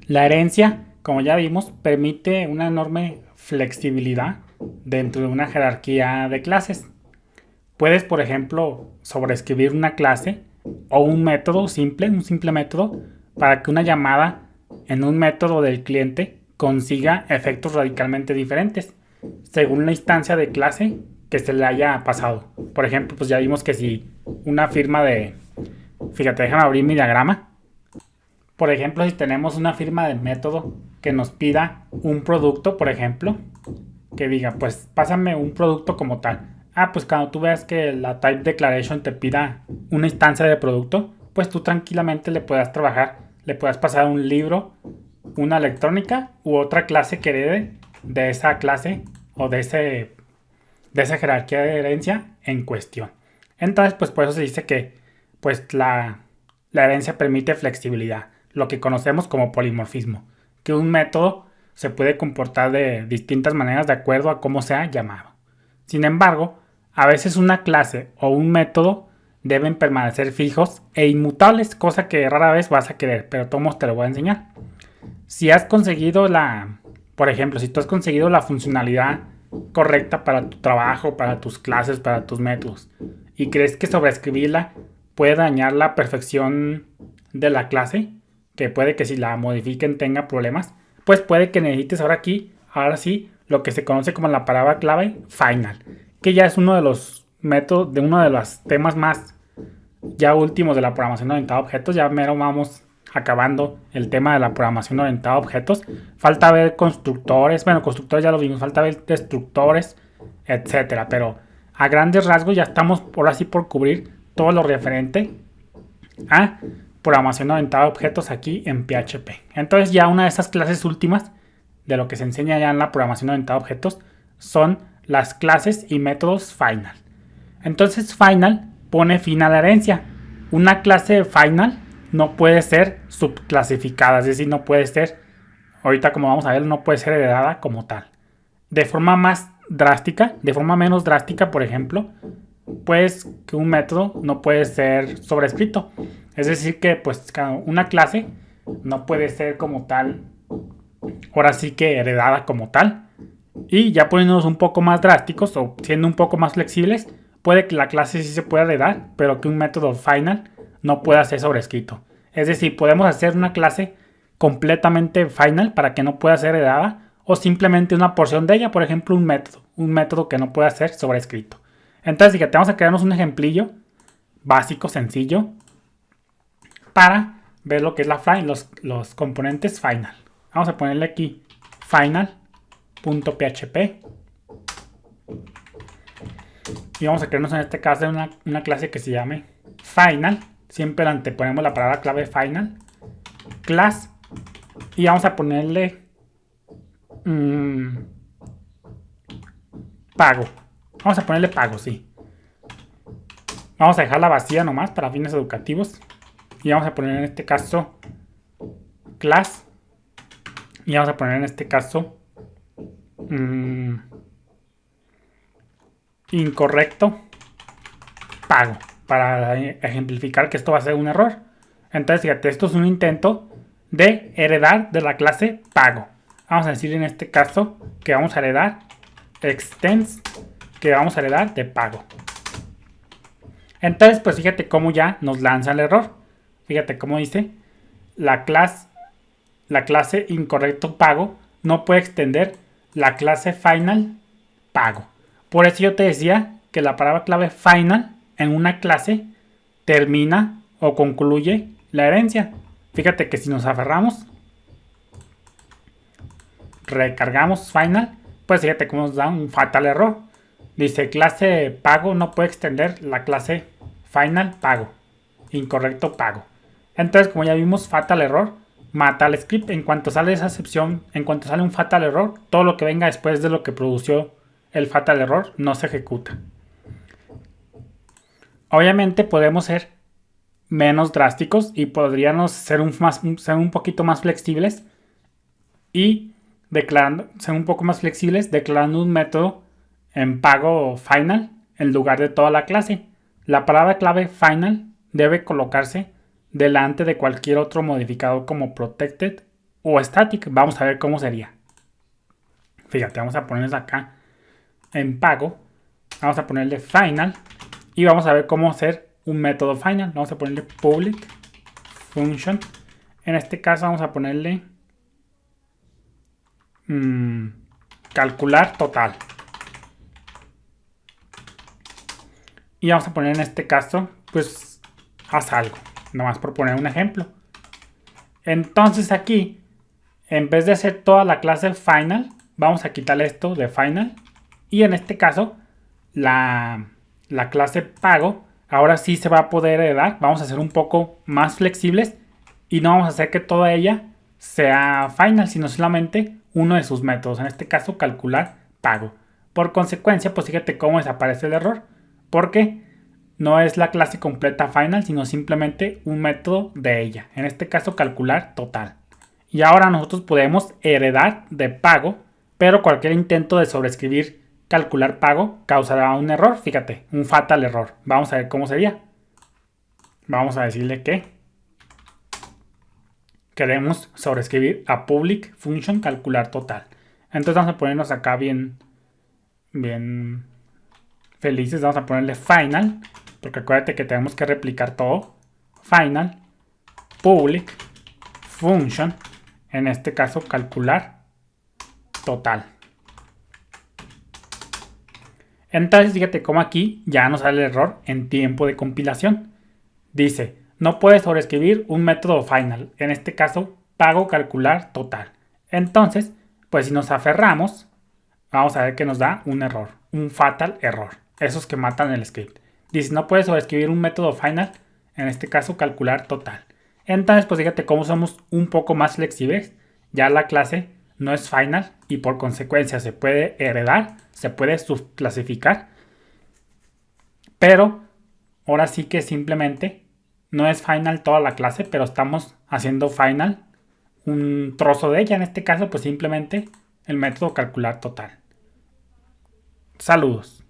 La herencia, como ya vimos, permite una enorme flexibilidad dentro de una jerarquía de clases. Puedes, por ejemplo, sobreescribir una clase o un método simple, un simple método, para que una llamada en un método del cliente consiga efectos radicalmente diferentes según la instancia de clase que se le haya pasado. Por ejemplo, pues ya vimos que si una firma de... Fíjate, déjame abrir mi diagrama. Por ejemplo, si tenemos una firma de método que nos pida un producto, por ejemplo, que diga, pues pásame un producto como tal. Ah, pues cuando tú veas que la type declaration te pida una instancia de producto, pues tú tranquilamente le puedas trabajar, le puedas pasar un libro, una electrónica u otra clase que herede de esa clase o de esa jerarquía de herencia en cuestión. Entonces, pues por eso se dice que pues la herencia permite flexibilidad, lo que conocemos como polimorfismo, que un método se puede comportar de distintas maneras de acuerdo a cómo sea llamado. Sin embargo, a veces una clase o un método deben permanecer fijos e inmutables, cosa que rara vez vas a querer, pero todos te lo voy a enseñar. Si has conseguido por ejemplo, si tú has conseguido la funcionalidad correcta para tu trabajo, para tus clases, para tus métodos, y crees que sobreescribirla puede dañar la perfección de la clase, que puede que si la modifiquen tenga problemas, pues puede que necesites ahora sí, lo que se conoce como la palabra clave final, que ya es uno de los métodos, de uno de los temas más ya últimos de la programación orientada a objetos. Ya mero vamos acabando el tema de la programación orientada a objetos. Falta ver constructores, bueno, constructores ya lo vimos, falta ver destructores, etcétera. Pero a grandes rasgos ya estamos por así por cubrir todo lo referente a programación orientada a objetos aquí en PHP. Entonces ya una de esas clases últimas de lo que se enseña ya en la programación orientada a objetos son las clases y métodos final. Entonces final pone fin a la herencia. Una clase final no puede ser subclasificada, es decir, no puede ser, ahorita como vamos a ver, no puede ser heredada como tal. De forma más drástica, de forma menos drástica, por ejemplo, pues que un método no puede ser sobrescrito. Es decir, que pues una clase no puede ser como tal, ahora sí que heredada como tal. Y ya poniéndonos un poco más drásticos o siendo un poco más flexibles, puede que la clase sí se pueda heredar, pero que un método final no pueda ser sobrescrito. Es decir, podemos hacer una clase completamente final para que no pueda ser heredada, o simplemente una porción de ella, por ejemplo un método que no pueda ser sobrescrito. Entonces, fíjate, vamos a crearnos un ejemplillo básico, sencillo, para ver lo que es los componentes final. Vamos a ponerle aquí final.php y vamos a crearnos en este caso una clase que se llame final. Siempre le anteponemos la palabra clave final, class, y vamos a ponerle pago. Vamos a ponerle pago, sí. Vamos a dejarla vacía nomás para fines educativos. Y vamos a poner en este caso class. Y vamos a poner en este caso incorrecto pago, para ejemplificar que esto va a ser un error. Entonces, fíjate, esto es un intento de heredar de la clase pago. Vamos a decir en este caso que vamos a heredar extends, que vamos a heredar de pago. Entonces, pues fíjate cómo ya nos lanza el error. Fíjate cómo dice la clase incorrecto pago no puede extender la clase final pago. Por eso yo te decía que la palabra clave final en una clase termina o concluye la herencia. Fíjate que si nos aferramos, recargamos final, pues fíjate cómo nos da un fatal error. Dice clase pago no puede extender la clase final pago. Incorrecto pago. Entonces, como ya vimos, fatal error mata al script. En cuanto sale esa excepción, en cuanto sale un fatal error, todo lo que venga después de lo que produció el fatal error no se ejecuta. Obviamente podemos ser menos drásticos y podríamos ser un poquito más flexibles y ser un poco más flexibles declarando un método en pago final en lugar de toda la clase. La palabra clave final debe colocarse delante de cualquier otro modificador como protected o static. Vamos a ver cómo sería. Fíjate, vamos a ponerles acá en pago. Vamos a ponerle final. Y vamos a ver cómo hacer un método final. Vamos a ponerle public function. En este caso vamos a ponerle calcular total. Y vamos a poner en este caso, pues, haz algo. Nomás por poner un ejemplo. Entonces aquí, en vez de hacer toda la clase final, vamos a quitarle esto de final. Y en este caso, la clase pago, ahora sí se va a poder heredar. Vamos a ser un poco más flexibles. Y no vamos a hacer que toda ella sea final, sino solamente uno de sus métodos. En este caso, calcular pago. Por consecuencia, pues fíjate cómo desaparece el error. Porque no es la clase completa final, sino simplemente un método de ella. En este caso, calcular total. Y ahora nosotros podemos heredar de pago, pero cualquier intento de sobreescribir calcular pago causará un error. Fíjate, un fatal error. Vamos a ver cómo sería. Vamos a decirle que queremos sobreescribir a public function calcular total. Entonces vamos a ponernos acá bien felices. Vamos a ponerle final, porque acuérdate que tenemos que replicar todo. Final, public, function, en este caso calcular total. Entonces fíjate cómo aquí ya nos sale el error en tiempo de compilación. Dice, no puedes sobreescribir un método final, en este caso pago calcular total. Entonces, pues si nos aferramos, vamos a ver que nos da un error, un fatal error. Esos que matan el script. Dice, no puedes sobreescribir un método final, en este caso calcular total. Entonces, pues fíjate cómo somos un poco más flexibles. Ya la clase no es final y por consecuencia se puede heredar, se puede subclasificar. Pero ahora sí que simplemente no es final toda la clase, pero estamos haciendo final un trozo de ella. En este caso, pues simplemente el método calcular total. Saludos.